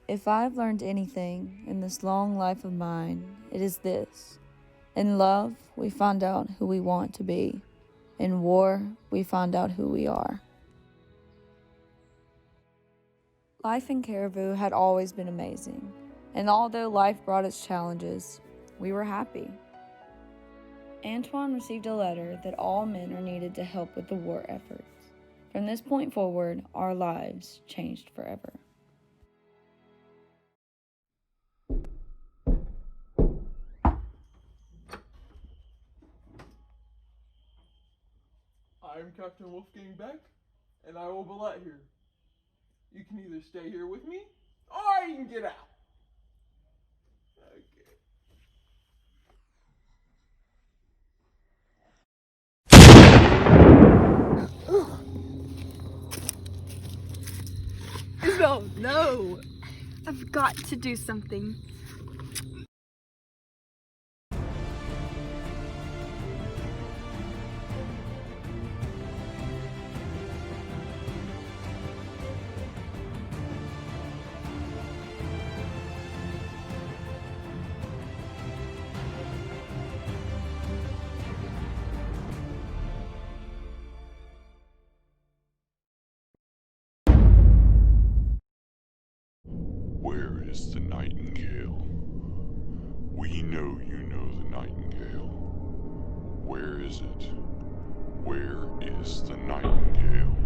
If I've learned anything in this long life of mine, it is this. In love, we find out who we want to be. In war, we find out who we are. Life in Caribou had always been amazing, and although life brought its challenges, we were happy. Antoine received a letter that all men are needed to help with the war efforts. From this point forward, our lives changed forever. I am Captain Wolfgang Beck, and I will be let here. You can either stay here with me, or you can get out. Okay. Isabel, no! I've got to do something. Where is the Nightingale? We know you know the Nightingale. Where is it? Where is the Nightingale?